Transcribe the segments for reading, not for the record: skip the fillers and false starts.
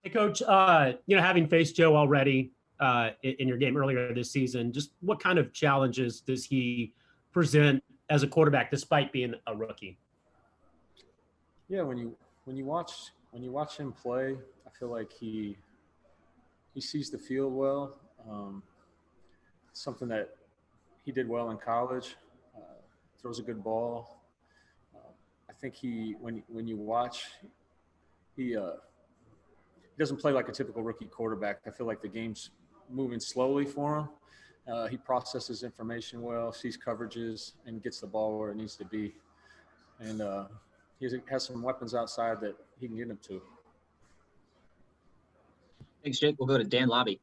Hey, Coach, having faced Joe already in your game earlier this season, just what kind of challenges does he present as a quarterback despite being a rookie? Yeah, when you watch him play, I feel like he sees the field well. Something that he did well in college. Uh, Throws a good ball. I think when you watch, he doesn't play like a typical rookie quarterback. I feel like the game's moving slowly for him. He processes information well, sees coverages, and gets the ball where it needs to be. And he has some weapons outside that he can get him to. Thanks, Jake. We'll go to Dan Lobby.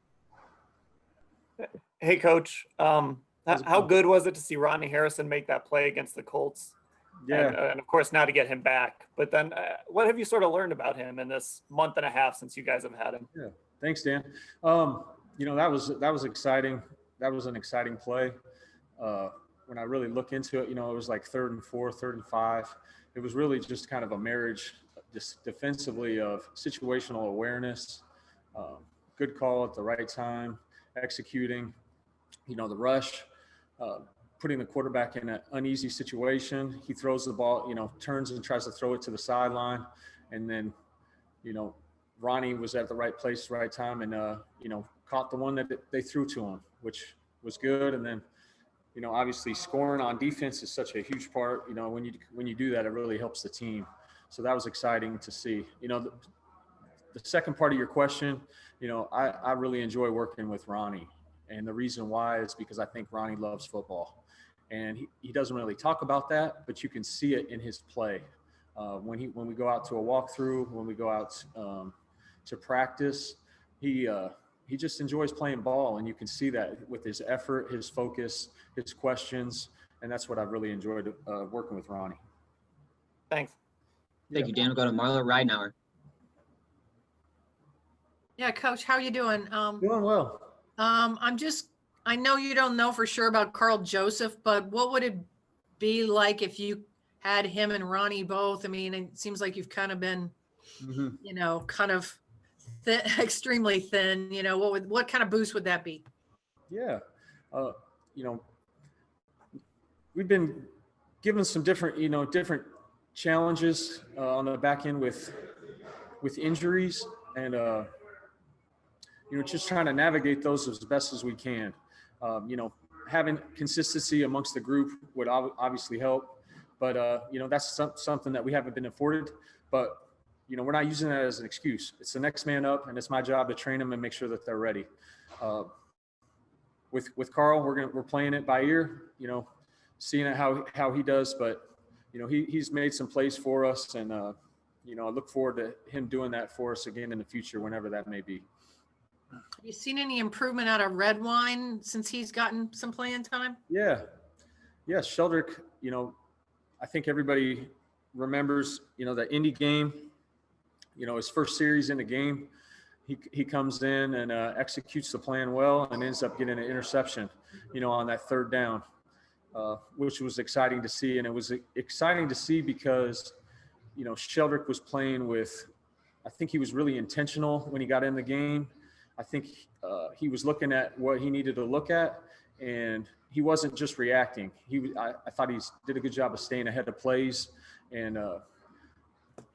Hey, Coach. How's it How going? good was it to see Ronnie Harrison make that play against the Colts? Yeah, And of course, now to get him back. But then what have you sort of learned about him in this month and a half since you guys have had him? yeah. Thanks, Dan. That was exciting. That was an exciting play. When I really look into it, it was like 3rd and 4, 3rd and 5. It was really just kind of a marriage, just defensively, of situational awareness, um, good call at the right time, executing, the rush, uh, putting the quarterback in an uneasy situation. He throws the ball, turns and tries to throw it to the sideline, and then, you know, Ronnie was at the right place, right time, and caught the one that they threw to him, which was good. And then, obviously scoring on defense is such a huge part. When you do that, it really helps the team. So that was exciting to see. The second part of your question, I really enjoy working with Ronnie, and the reason why is because I think Ronnie loves football, and he doesn't really talk about that, but you can see it in his play. When we go out to a walkthrough, when we go out to practice, he just enjoys playing ball, and you can see that with his effort, his focus, his questions, and that's what I've really enjoyed working with Ronnie. Thanks. Thank you, Dan. We'll go to Marla Ridenauer. Yeah, Coach, how are you doing? Doing well. I know you don't know for sure about Carl Joseph, but what would it be like if you had him and Ronnie both? I mean, it seems like you've kind of been, kind of thin, extremely thin. What kind of boost would that be? Yeah. We've been given some different challenges on the back end with injuries, and just trying to navigate those as best as we can. Having consistency amongst the group would obviously help, but that's something that we haven't been afforded. But we're not using that as an excuse. It's the next man up, and it's my job to train them and make sure that they're ready. With Carl, we're playing it by ear. Seeing it how he does, but he's made some plays for us, and I look forward to him doing that for us again in the future, whenever that may be. Have you seen any improvement out of Redwine since he's gotten some playing time? Yeah, Sheldrick. I think everybody remembers the Indy game. His first series in the game, he comes in and executes the plan well, and ends up getting an interception, on that 3rd down, which was exciting to see. And it was exciting to see because, Sheldrick was playing with, I think he was really intentional when he got in the game. I think he was looking at what he needed to look at, and he wasn't just reacting. I thought he did a good job of staying ahead of plays, and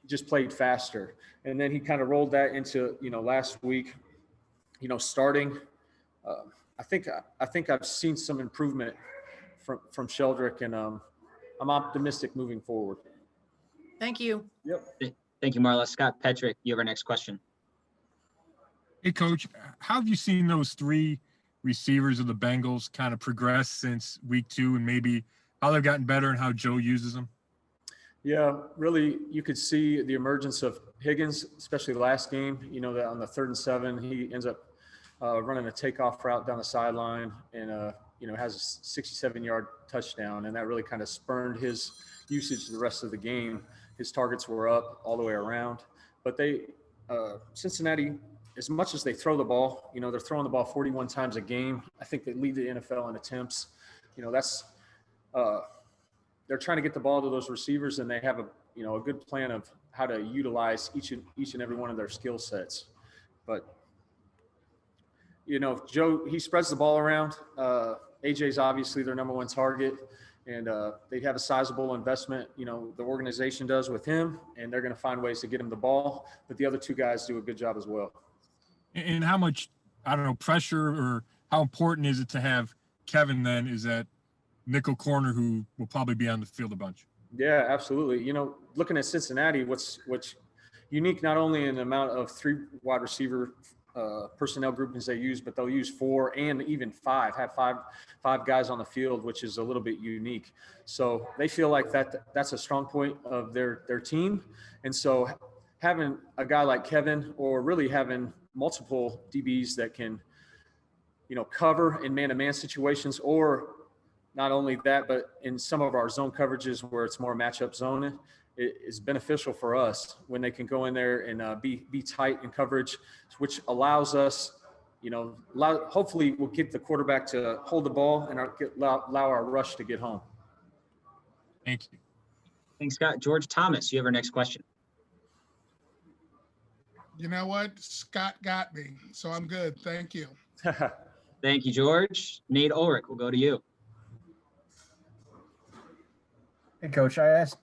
just played faster. And then he kind of rolled that into last week. Starting. I think I've seen some improvement from Sheldrick, and I'm optimistic moving forward. Thank you. Yep. Thank you, Marla. Scott Petrick, you have our next question. Hey, Coach, how have you seen those 3 receivers of the Bengals kind of progress since week 2, and maybe how they've gotten better and how Joe uses them? Yeah, really, you could see the emergence of Higgins, especially last game. That on the 3rd and 7, he ends up running a takeoff route down the sideline, and has a 67-yard touchdown, and that really kind of spurned his usage the rest of the game. His targets were up all the way around, but Cincinnati, as much as they throw the ball, they're throwing the ball 41 times a game. I think they lead the NFL in attempts. They're trying to get the ball to those receivers, and they have a good plan of how to utilize each and every one of their skill sets. But, you know, Joe, he spreads the ball around. AJ's obviously their number one target, and they have a sizable investment, you know, the organization does with him, and they're going to find ways to get him the ball. But the other two guys do a good job as well. And how much, I don't know, pressure or how important is it to have Kevin then is that nickel corner who will probably be on the field a bunch? Yeah, absolutely. You know, looking at Cincinnati, what's unique not only in the amount of 3 wide receiver personnel groupings they use, but they'll use 4 and even 5, have five guys on the field, which is a little bit unique. So they feel like that's a strong point of their team. And so having a guy like Kevin, or really having multiple DBs that can, you know, cover in man-to-man situations, or not only that, but in some of our zone coverages where it's more matchup zoning, it is beneficial for us when they can go in there and be tight in coverage, which allows us, you know, hopefully we'll get the quarterback to hold the ball and allow our rush to get home. Thank you. Thanks, Scott. George Thomas, you have our next question. You know what? Scott got me, so I'm good. Thank you. Thank you, George. Nate Ulrich, we'll go to you. Hey, Coach, I asked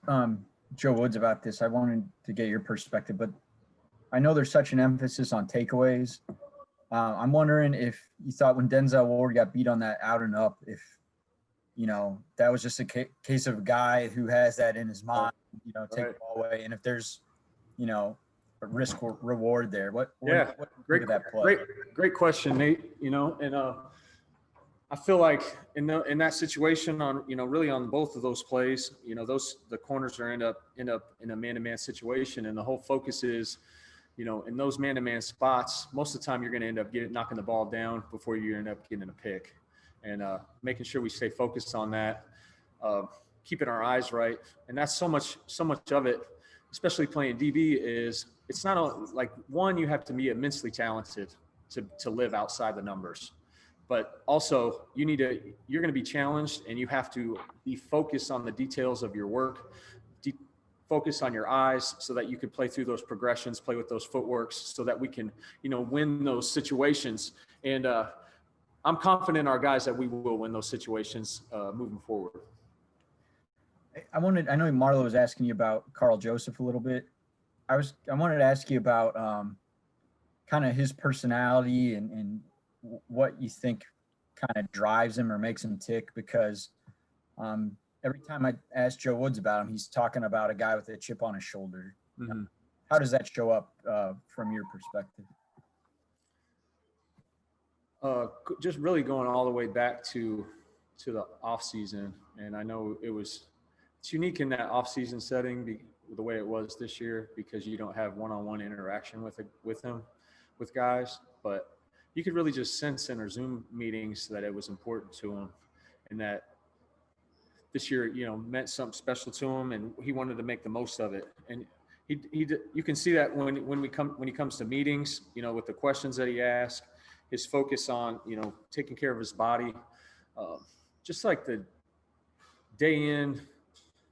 Joe Woods about this. I wanted to get your perspective, but I know there's such an emphasis on takeaways. I'm wondering if you thought when Denzel Ward got beat on that out and up, if, you know, that was just a case of a guy who has that in his mind, you know, take the ball away. And if there's, you know, a risk reward there, what great that play? Great question, Nate. You know, and I feel like in that situation, on, you know, really on both of those plays, you know, the corners are end up in a man-to-man situation, and the whole focus is, you know, in those man-to-man spots, most of the time you're going to end up knocking the ball down before you end up getting a pick, and making sure we stay focused on that, keeping our eyes right, and that's so much of it, especially playing DB, is it's not like, one, you have to be immensely talented to live outside the numbers. But also you're going to be challenged, and you have to be focused on the details of your work, focus on your eyes so that you can play through those progressions, play with those footworks so that we can, you know, win those situations. And I'm confident in our guys that we will win those situations moving forward. I know Marlo was asking you about Carl Joseph a little bit. I wanted to ask you about kind of his personality and what you think kind of drives him or makes him tick, because every time I ask Joe Woods about him, he's talking about a guy with a chip on his shoulder. Mm-hmm. How does that show up from your perspective? Just really going all the way back to the off season. And I know it's unique in that off season setting, the way it was this year, because you don't have one-on-one interaction with him, with guys, but you could really just sense in our Zoom meetings that it was important to him, and that this year, you know, meant something special to him, and he wanted to make the most of it. And you can see that when he comes to meetings, you know, with the questions that he asks, his focus on, you know, taking care of his body, just like the day in,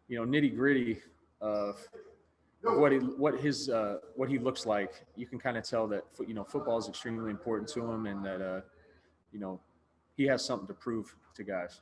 you know, nitty gritty of what he looks like. You can kind of tell that, you know, football is extremely important to him, and that, you know, he has something to prove to guys.